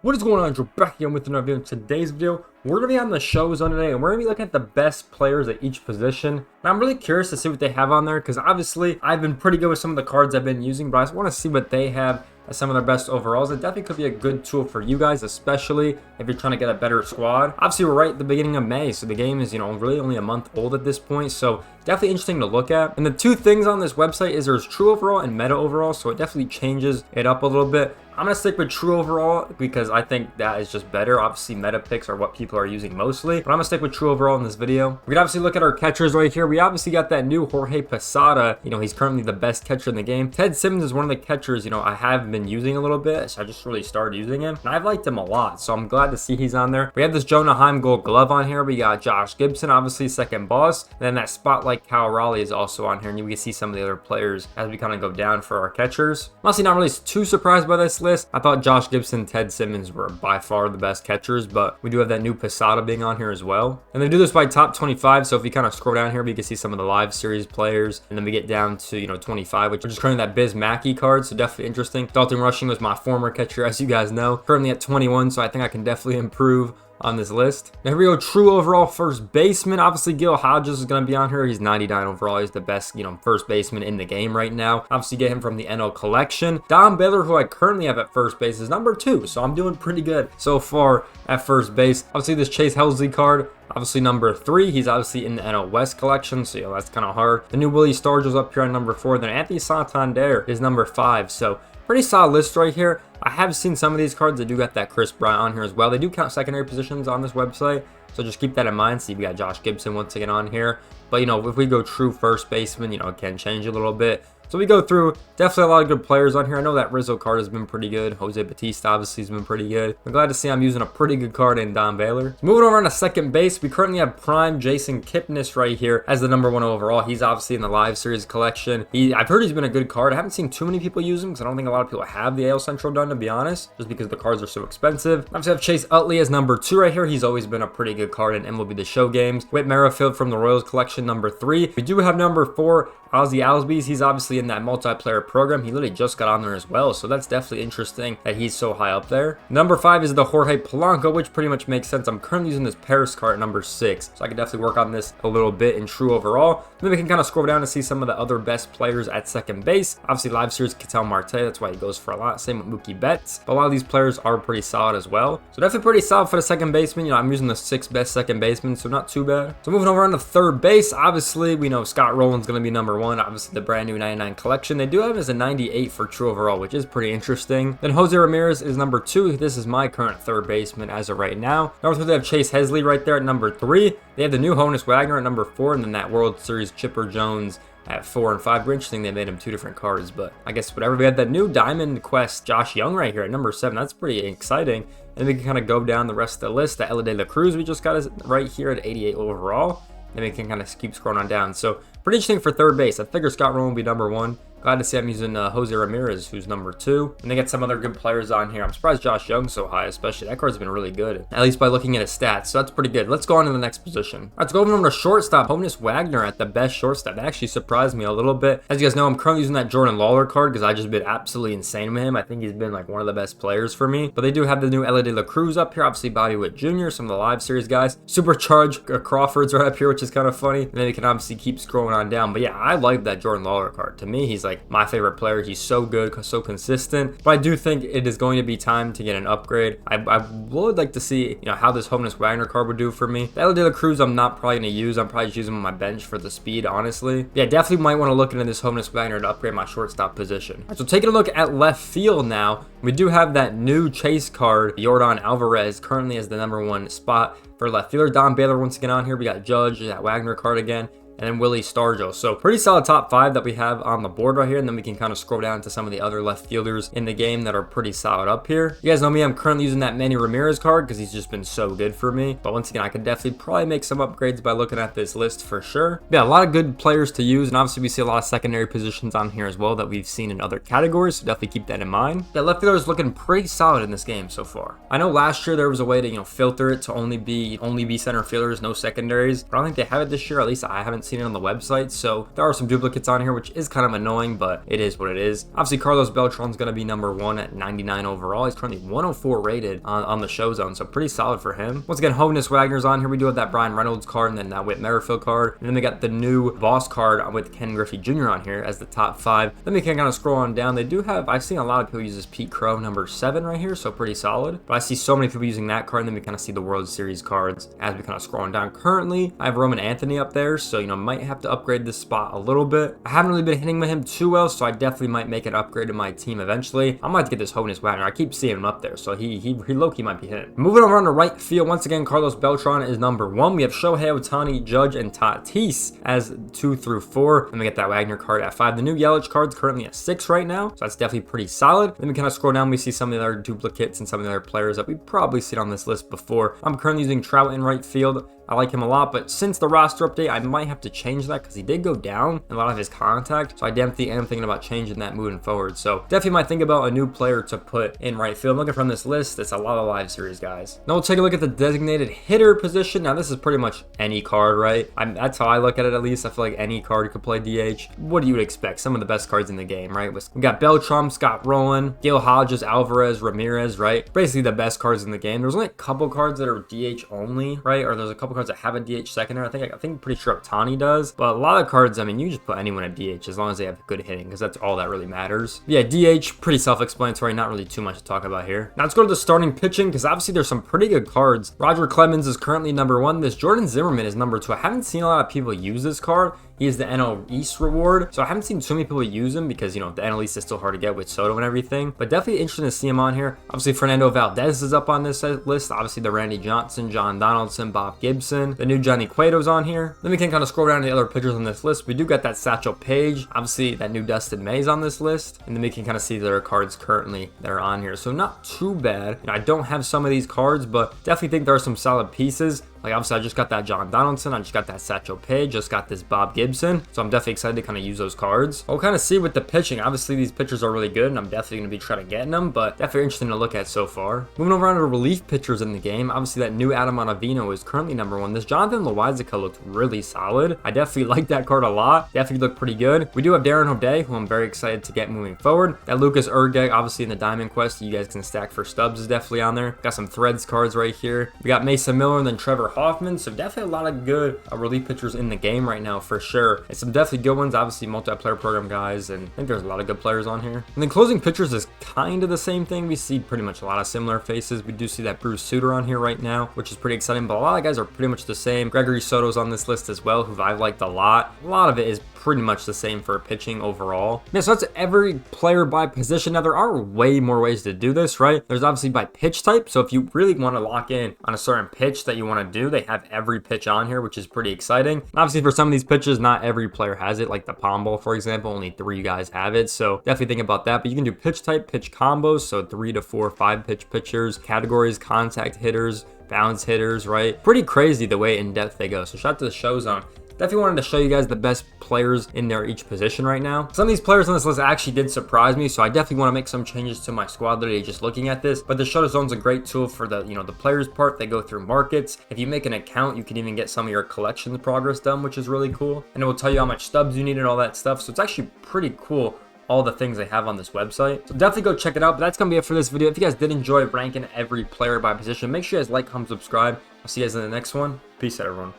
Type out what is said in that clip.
What is going on? Drew back again with another video. In today's video, we're going to be on the Showzone today, and we're going to be looking at the best players at each position. And I'm really curious to see what they have on there, because obviously I've been pretty good with some of the cards I've been using, but I just want to see what they have as some of their best overalls. It definitely could be a good tool for you guys, especially if you're trying to get a better squad. Obviously, we're right at the beginning of May, so the game is, really only a month old at this point, so definitely interesting to look at. And the two things on this website is there's true overall and meta overall, so it definitely changes it up a little bit. I'm going to stick with true overall because I think that is just better. Obviously, meta picks are what people are using mostly, but I'm going to stick with true overall in this video. We can obviously look at our catchers right here. We obviously got that new Jorge Posada. He's currently the best catcher in the game. Ted Simmons is one of the catchers, I have been using a little bit, so I just really started using him, and I've liked him a lot, so I'm glad to see he's on there. We have this Jonah Heim Gold Glove on here. We got Josh Gibson, obviously second boss, and then that Spotlight Cal Raleigh is also on here, and you can see some of the other players as we kind of go down for our catchers. I'm honestly not really too surprised by this list. I thought Josh Gibson and Ted Simmons were by far the best catchers, but we do have that new Posada being on here as well. And they do this by top 25, so if you kind of scroll down here, we can see some of the live series players, and then we get down to 25, which is currently that Basemen card, so definitely interesting. Dalton Rushing was my former catcher, as you guys know, currently at 21, so I think I can definitely improve on this list. Now here we go, true overall first baseman. Obviously Gil Hodges is going to be on here. He's 99 overall. He's the best first baseman in the game right now. Obviously get him from the NL collection. Don Baylor, who I currently have at first base, is number 2, so I'm doing pretty good so far at first base. Obviously this Chase Helsley card, obviously number 3. He's obviously in the NL West collection, so that's kind of hard. The new Willie Stargell's up here on number 4. Then Anthony Santander is number 5, so pretty solid list right here. I have seen some of these cards. They do got that Chris Bryant on here as well. They do count secondary positions on this website, so just keep that in mind. See, we got Josh Gibson once again on here. But, if we go true first baseman, it can change a little bit. So we go through definitely a lot of good players on here. I know that Rizzo card has been pretty good. Jose Bautista obviously has been pretty good. I'm glad to see I'm using a pretty good card in Don Baylor. Moving over on to second base, we currently have prime Jason Kipnis right here as the number 1 overall. He's obviously in the live series collection. I've heard he's been a good card. I haven't seen too many people use him because I don't think a lot of people have the AL Central done, to be honest, just because the cards are so expensive. Obviously have Chase Utley as number 2 right here. He's always been a pretty good card in MLB The Show games. Whit Merrifield from the Royals collection, number 3. We do have number 4, Ozzie Albies. He's obviously in that multiplayer program. He literally just got on there as well, so that's definitely interesting that he's so high up there. Number 5 is the Jorge Polanco, which pretty much makes sense. I'm currently using this Paris card at number 6, so I can definitely work on this a little bit in true overall. Then we can kind of scroll down to see some of the other best players at second base. Obviously live series Ketel Marte, that's why he goes for a lot. Same with Mookie Betts, but a lot of these players are pretty solid as well, so definitely pretty solid for the second baseman. I'm using the 6th best second baseman, so not too bad. So moving over on to third base, obviously we know Scott Rowland's going to be number 1. Obviously the brand new 99 collection. They do have him as a 98 for true overall, which is pretty interesting. Then Jose Ramirez is number 2. This is my current third baseman as of right now. Number 3, they have Chase Helsley right there at number 3. They have the new Honus Wagner at number 4, and then that World Series Chipper Jones at 4 and 5. Very interesting they made him 2 different cards, but I guess whatever. We had that new Diamond Quest Josh Young right here at number 7. That's pretty exciting. And we can kind of go down the rest of the list. The Ella De La Cruz we just got is right here at 88 overall. Then we can kind of keep scrolling on down. So pretty interesting for third base. I figure Scott Rowland will be number 1. Glad to see I'm using Jose Ramirez, who's number 2. And they get some other good players on here. I'm surprised Josh Young's so high, especially. That card's been really good, at least by looking at his stats. So that's pretty good. Let's go on to the next position. All right, let's go over to shortstop. Honus Wagner at the best shortstop. That actually surprised me a little bit. As you guys know, I'm currently using that Jordan Lawler card because I've just been absolutely insane with him. I think he's been like one of the best players for me. But they do have the new Ella De La Cruz up here. Obviously, Bobby Witt Jr., some of the live series guys. Supercharged Crawford's right up here, which is kind of funny. And then you can obviously keep scrolling on down. But yeah, I like that Jordan Lawler card. To me, he's like my favorite player. He's so good, so consistent. But I do think it is going to be time to get an upgrade. I would like to see how this Honus Wagner card would do for me. The Ella De La Cruz I'm not probably going to use. I'm probably just using him on my bench for the speed, honestly. Yeah, definitely might want to look into this Honus Wagner to upgrade my shortstop position. All right, so taking a look at left field now, we do have that new Chase card, Yordan Alvarez, currently as the number 1 spot for left fielder. Don Baylor once again on here. We got Judge, that Wagner card again, and then Willie Stargell. So pretty solid top 5 that we have on the board right here, and then we can kind of scroll down to some of the other left fielders in the game that are pretty solid up here. You guys know me, I'm currently using that Manny Ramirez card because he's just been so good for me. But once again, I could definitely probably make some upgrades by looking at this list for sure. Yeah, a lot of good players to use, and obviously we see a lot of secondary positions on here as well that we've seen in other categories, so definitely keep that in mind. Yeah, left fielder is looking pretty solid in this game so far. I know last year there was a way to filter it to only be center fielders, no secondaries, but I don't think they have it this year. At least I haven't haven't seen it on the website. So there are some duplicates on here, which is kind of annoying, but it is what it is. Obviously, Carlos Beltran's going to be number 1 at 99 overall. He's currently 104 rated on the Showzone, so pretty solid for him. Once again, Honus Wagner's on here. We do have that Brian Reynolds card and then that Whit Merrifield card. And then we got the new Boss card with Ken Griffey Jr. on here as the top 5. Then we can kind of scroll on down. They do have, I've seen a lot of people use this Pete Crow number 7 right here, so pretty solid. But I see so many people using that card, and then we kind of see the World Series cards as we kind of scroll on down. Currently, I have Roman Anthony up there, so, you know, might have to upgrade this spot a little bit. I haven't really been hitting with him too well, so I definitely might make an upgrade to my team eventually. I might have to get this Honus Wagner. I keep seeing him up there, so he low-key might be hitting. Moving over on the right field, once again, Carlos Beltran is number 1. We have Shohei Ohtani, Judge, and Tatis as 2 through 4. Then we get that Wagner card at 5. The new Yelich card's currently at 6 right now, so that's definitely pretty solid. Then we kind of scroll down, we see some of the other duplicates and some of the other players that we've probably seen on this list before. I'm currently using Trout in right field. I like him a lot, but since the roster update, I might have to change that because he did go down in a lot of his contact. So I definitely am thinking about changing that moving forward. So definitely might think about a new player to put in right field. Looking from this list, it's a lot of live series guys. Now we'll take a look at the designated hitter position. Now this is pretty much any card, right? That's how I look at it, at least. I feel like any card could play DH. What do you expect? Some of the best cards in the game, right? We got Beltran, Scott Rowland, Gil Hodges, Alvarez, Ramirez, right? Basically the best cards in the game. There's only a couple cards that are DH only, right? Or there's a couple cards that have a DH secondary. I think I'm pretty sure Ohtani does, but a lot of cards, I mean, you just put anyone at DH as long as they have good hitting, because that's all that really matters. Yeah, DH, pretty self-explanatory, not really too much to talk about here. Now let's go to the starting pitching, because obviously there's some pretty good cards. Roger Clemens is currently number 1. This Jordan Zimmerman is number 2. I haven't seen a lot of people use this card. He is the NL East reward, so I haven't seen too many people use him because, you know, the NL East is still hard to get with Soto and everything, but definitely interesting to see him on here. Obviously, Fernando Valdez is up on this list. Obviously, the Randy Johnson, John Donaldson, Bob Gibson, the new Johnny Cueto's on here. Then we can kind of scroll down to the other pitchers on this list. We do got that Satchel Paige, obviously that new Dustin May's on this list, and then we can kind of see their cards currently that are on here, so not too bad. You know, I don't have some of these cards, but definitely think there are some solid pieces. Like, obviously, I just got that John Donaldson. I just got that Satchel Paige. Just got this Bob Gibson. So I'm definitely excited to kind of use those cards. We'll kind of see with the pitching. Obviously, these pitchers are really good, and I'm definitely going to be trying to get them, but definitely interesting to look at so far. Moving over on to relief pitchers in the game. Obviously, that new Adam Ottavino is currently number 1. This Jonathan Loáisiga looked really solid. I definitely like that card a lot. Definitely looked pretty good. We do have Darren O'Day, who I'm very excited to get moving forward. That Lucas Urgeg, obviously in the Diamond Quest, you guys can stack for stubs, is definitely on there. Got some Threads cards right here. We got Mason Miller and then Trevor Hoffman, so definitely a lot of good relief pitchers in the game right now for sure, and some definitely good ones. Obviously multiplayer program guys, and I think there's a lot of good players on here. And then closing pitchers is kind of the same thing. We see pretty much a lot of similar faces. We do see that Bruce Sutter on here right now, which is pretty exciting, but a lot of guys are pretty much the same. Gregory Soto's on this list as well, who I've liked a lot. A lot of it is pretty much the same for pitching overall. Yeah, so that's every player by position. Now there are way more ways to do this, right? There's obviously by pitch type, so if you really want to lock in on a certain pitch that you want to do, they have every pitch on here, which is pretty exciting. And obviously for some of these pitches, not every player has it, like the Palm Ball, for example, only 3 guys have it, so definitely think about that. But you can do pitch type, pitch combos, so 3 to 4, 5 pitch pitchers, categories, contact hitters, bounce hitters, right? Pretty crazy the way in depth they go. So shout out to the Showzone. Definitely wanted to show you guys the best players in their each position right now. Some of these players on this list actually did surprise me, so I definitely want to make some changes to my squad literally just looking at this. But the Showzone's a great tool for the, you know, the players part. They go through markets. If you make an account, you can even get some of your collection progress done, which is really cool. And it will tell you how much stubs you need and all that stuff. So it's actually pretty cool, all the things they have on this website. So definitely go check it out. But that's gonna be it for this video. If you guys did enjoy ranking every player by position, make sure you guys like, comment, subscribe. I'll see you guys in the next one. Peace out, everyone.